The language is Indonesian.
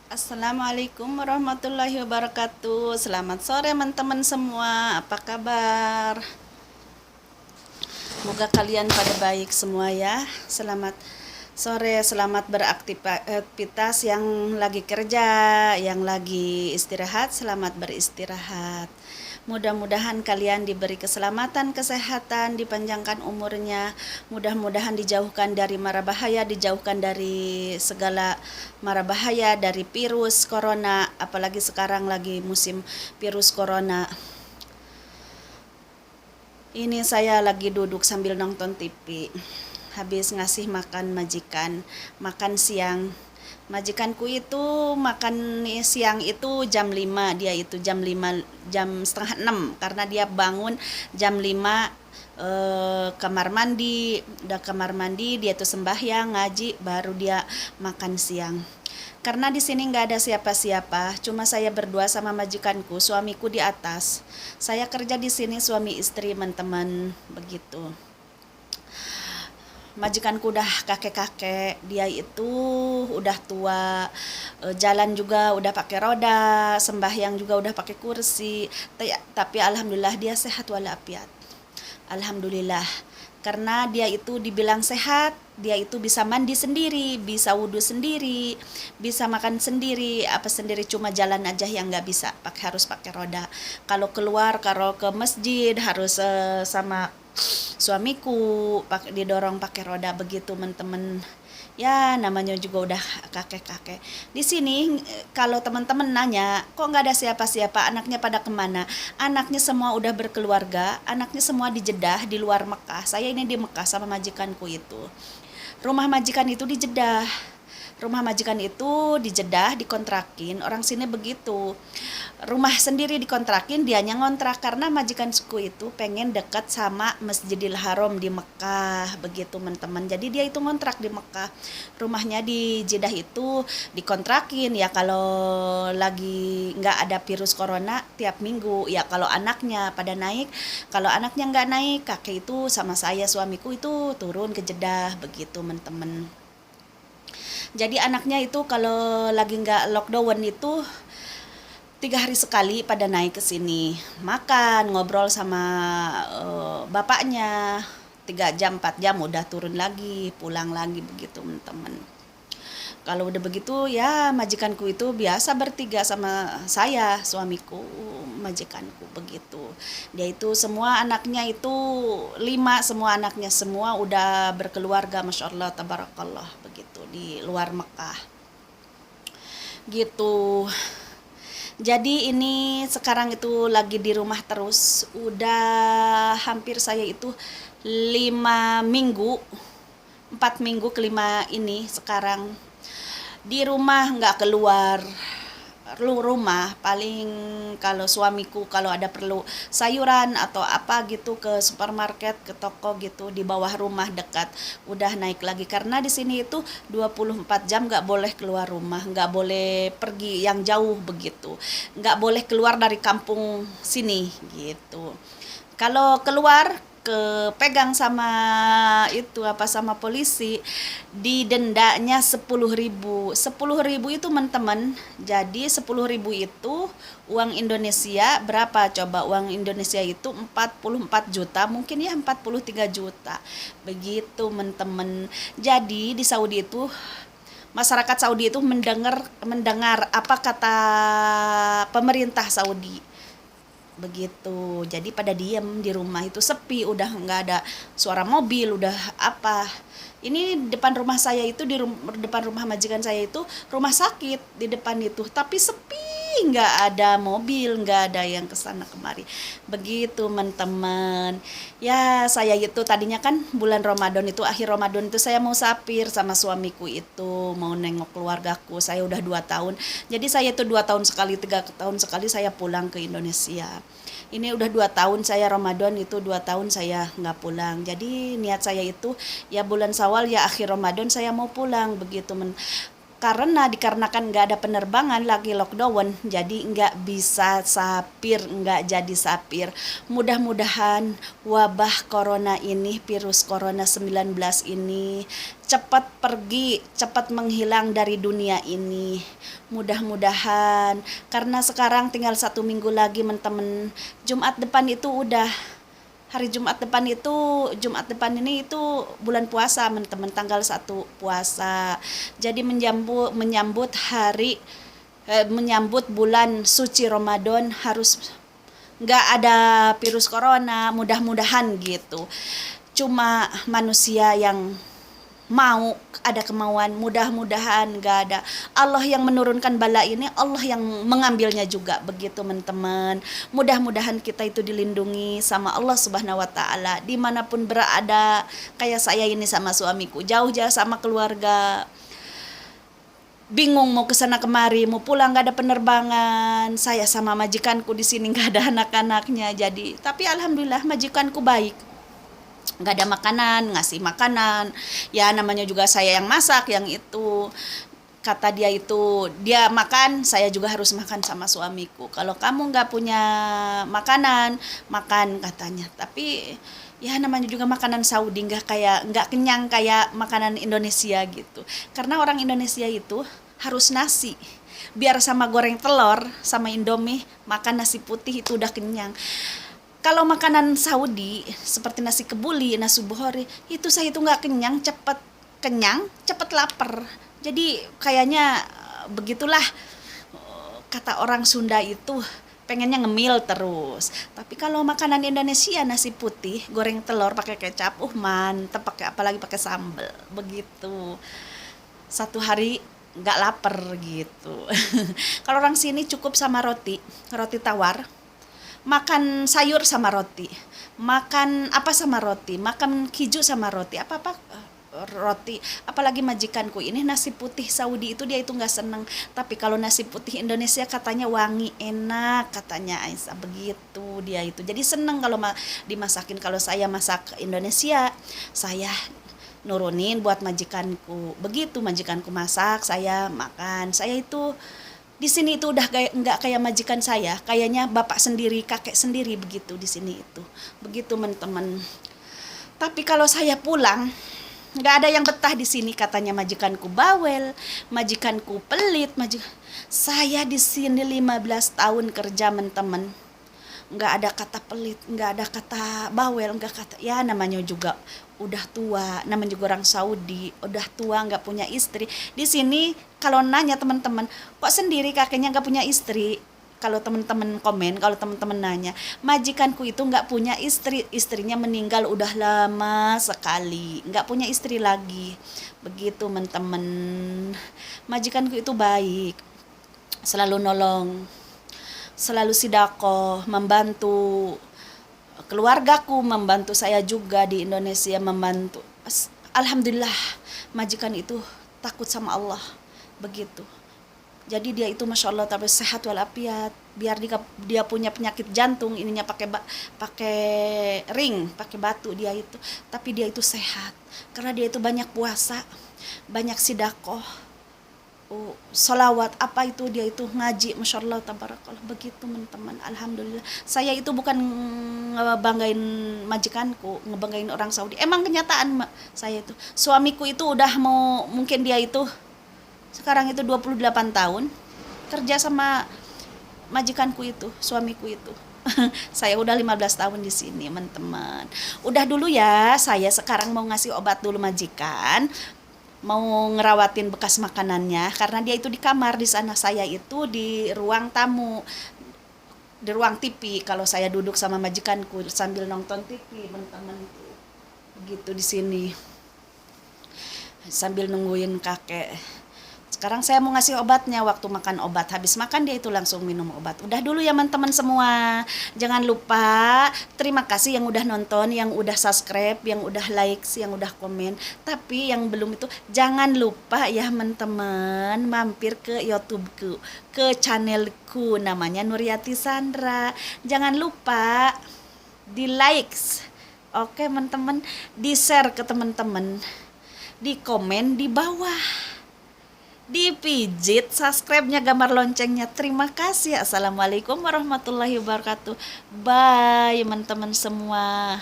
Assalamualaikum warahmatullahi wabarakatuh. Selamat sore teman-teman semua. Apa kabar? Semoga kalian pada baik semua ya. Selamat sore, selamat beraktivitas yang lagi kerja, yang lagi istirahat, selamat beristirahat. Mudah-mudahan kalian diberi keselamatan, kesehatan, dipanjangkan umurnya. Mudah-mudahan dijauhkan dari mara bahaya, dijauhkan dari segala mara bahaya, dari virus corona, apalagi sekarang lagi musim virus corona. Ini saya lagi duduk sambil nonton TV. Habis ngasih makan majikan, makan siang. Majikanku itu makan siang itu jam 5, dia itu jam 5, jam setengah 6 karena dia bangun jam 5, kamar mandi, udah kamar mandi dia tuh sembahyang, ngaji, baru dia makan siang. Karena di sini nggak ada siapa-siapa, cuma saya berdua sama majikanku, suamiku di atas. Saya kerja di sini suami istri teman-teman begitu. Majikanku udah kakek-kakek, dia itu udah tua, jalan juga udah pakai roda, sembahyang juga udah pakai kursi, tapi alhamdulillah dia sehat walafiat. Alhamdulillah, karena dia itu dibilang sehat, dia itu bisa mandi sendiri, bisa wudhu sendiri, bisa makan sendiri, apa sendiri, cuma jalan aja yang nggak bisa, harus pakai roda. Kalau keluar, kalau ke masjid harus sama suamiku didorong pakai roda begitu teman-teman. Ya namanya juga udah kakek-kakek. Di sini kalau teman-teman nanya, kok nggak ada siapa-siapa, anaknya pada kemana? Anaknya semua udah berkeluarga, anaknya semua di Jeddah, di luar Mekah. Saya ini di Mekah sama majikanku itu. Rumah majikan itu di Jeddah. Rumah majikan itu di Jeddah dikontrakin, orang sini begitu. Rumah sendiri dikontrakin, dianya ngontrak karena majikan suku itu pengen dekat sama Masjidil Haram di Mekah, begitu teman-teman. Jadi dia itu ngontrak di Mekah. Rumahnya di Jeddah itu dikontrakin ya kalau lagi nggak ada virus corona tiap minggu. Ya kalau anaknya pada naik, kalau anaknya nggak naik, kakek itu sama saya suamiku itu turun ke Jeddah begitu teman-teman. Jadi anaknya itu kalau lagi nggak lockdown itu 3 hari sekali pada naik ke sini, makan, ngobrol sama bapaknya, 3 jam 4 jam udah turun lagi, pulang lagi begitu teman-teman. Kalau udah begitu ya majikanku itu biasa bertiga sama saya, suamiku, majikanku begitu. Dia itu semua anaknya itu 5, semua anaknya semua udah berkeluarga, masya Allah, tabarakallah begitu di luar Mekah. Gitu. Jadi ini sekarang itu lagi di rumah terus, udah hampir saya itu 5 minggu, 4 minggu kelima ini sekarang di rumah nggak keluar rumah. Paling kalau suamiku kalau ada perlu sayuran atau apa gitu ke supermarket, ke toko gitu di bawah rumah dekat, udah naik lagi karena di sini itu 24 jam nggak boleh keluar rumah, nggak boleh pergi yang jauh begitu, nggak boleh keluar dari kampung sini gitu. Kalau keluar kepegang sama itu apa sama polisi, didendanya 10.000. 10.000 itu teman-teman. Jadi 10.000 itu uang Indonesia berapa coba? Uang Indonesia itu 44 juta, mungkin ya 43 juta. Begitu teman-teman. Jadi di Saudi itu masyarakat Saudi itu mendengar apa kata pemerintah Saudi begitu. Jadi pada diem di rumah itu sepi, udah nggak ada suara mobil, udah apa. Ini depan rumah saya itu depan rumah majikan saya itu rumah sakit di depan itu, tapi sepi, nggak ada mobil, nggak ada yang kesana kemari. Begitu teman-teman. Ya saya itu tadinya kan bulan Ramadan itu, akhir Ramadan itu saya mau sapir sama suamiku itu, mau nengok keluargaku. Saya udah 2 tahun. Jadi saya itu 2 tahun sekali, 3 tahun sekali saya pulang ke Indonesia. Ini udah 2 tahun saya Ramadan itu 2 tahun saya nggak pulang. Jadi niat saya itu ya bulan Syawal ya akhir Ramadan saya mau pulang begitu dikarenakan nggak ada penerbangan, lagi lockdown, jadi nggak bisa sapir, nggak jadi sapir. Mudah-mudahan wabah corona ini, virus corona 19 ini cepat pergi, cepat menghilang dari dunia ini. Mudah-mudahan, karena sekarang tinggal 1 minggu lagi teman-teman. Jumat depan ini itu bulan puasa teman-teman, tanggal 1 puasa. Jadi menyambut bulan suci Ramadan harus nggak ada virus corona, mudah-mudahan gitu. Cuma manusia yang mau, ada kemauan, mudah-mudahan nggak ada. Allah yang menurunkan bala ini, Allah yang mengambilnya juga, begitu teman-teman. Mudah-mudahan kita itu dilindungi sama Allah Subhanahu wa Ta'ala dimanapun berada. Kayak saya ini sama suamiku, jauh-jauh sama keluarga, bingung mau kesana kemari, mau pulang nggak ada penerbangan. Saya sama majikanku di sini nggak ada anak-anaknya, jadi tapi alhamdulillah majikanku baik, nggak ada makanan, ngasih makanan. Ya namanya juga saya yang masak, yang itu kata dia itu, dia makan, saya juga harus makan sama suamiku. Kalau kamu nggak punya makanan, makan katanya. Tapi ya namanya juga makanan Saudi, nggak kenyang kayak makanan Indonesia gitu. Karena orang Indonesia itu harus nasi. Biar sama goreng telur, sama Indomie, makan nasi putih itu udah kenyang. Kalau makanan Saudi seperti nasi kebuli, nasi bukhari, itu saya itu nggak kenyang, cepet lapar. Jadi kayaknya begitulah, kata orang Sunda itu pengennya ngemil terus. Tapi kalau makanan Indonesia nasi putih, goreng telur pakai kecap, mantep, apalagi pakai sambal, begitu. Satu hari nggak lapar gitu. Kalau orang sini cukup sama roti tawar. Makan sayur sama roti, makan apa sama roti, makan keju sama roti, roti. Apalagi majikanku ini nasi putih Saudi itu dia itu nggak seneng, tapi kalau nasi putih Indonesia katanya wangi, enak katanya Aisyah, begitu dia itu. Jadi seneng kalau dimasakin. Kalau saya masak Indonesia, saya nurunin buat majikanku, begitu majikanku masak, saya makan. Saya itu di sini itu udah nggak kayak majikan saya, kayaknya bapak sendiri, kakek sendiri, begitu di sini itu, begitu teman-teman. Tapi kalau saya pulang, nggak ada yang betah di sini, katanya majikanku bawel, majikanku pelit, saya di sini 15 tahun kerja teman-teman, nggak ada kata pelit, nggak ada kata bawel, nggak kata, ya namanya juga udah tua, namanya juga orang Saudi, udah tua nggak punya istri. Di sini kalau nanya teman-teman, kok sendiri kakeknya nggak punya istri? Kalau teman-teman komen, kalau teman-teman nanya, majikanku itu nggak punya istri, istrinya meninggal udah lama sekali, nggak punya istri lagi, begitu teman-teman. Majikanku itu baik, selalu nolong, selalu sidaqoh, membantu keluargaku, membantu saya juga di Indonesia, membantu. Alhamdulillah, majikan itu takut sama Allah, begitu. Jadi dia itu masya Allah tapi sehat walafiat. Biar dia punya penyakit jantung, ininya pakai ring, pakai batu dia itu, tapi dia itu sehat karena dia itu banyak puasa, banyak sedekah, sholawat, apa itu dia itu ngaji, masya Allah tabarakallah, begitu teman-teman. Alhamdulillah, saya itu bukan ngebanggain majikanku, ngebanggain orang Saudi, emang kenyataan saya itu, suamiku itu udah mau, mungkin dia itu sekarang itu 28 tahun kerja sama majikanku itu, suamiku itu. Saya udah 15 tahun di sini teman-teman. Udah dulu ya, saya sekarang mau ngasih obat dulu majikan, mau ngerawatin bekas makanannya karena dia itu di kamar di sana, saya itu di ruang tamu, di ruang TV. Kalau saya duduk sama majikanku sambil nonton TV teman-teman, begitu di sini sambil nungguin kakek. Sekarang saya mau ngasih obatnya, waktu makan obat, habis makan dia itu langsung minum obat. Udah dulu ya teman-teman semua. Jangan lupa, terima kasih yang udah nonton, yang udah subscribe, yang udah like, yang udah komen. Tapi yang belum itu, jangan lupa ya teman-teman, mampir ke YouTubeku, ke channelku namanya Nuryati Sandra. Jangan lupa di like, oke teman-teman, di share ke teman-teman, di komen di bawah. dipijit subscribe-nya, gambar loncengnya. Terima kasih. Assalamualaikum warahmatullahi wabarakatuh. Bye teman-teman semua.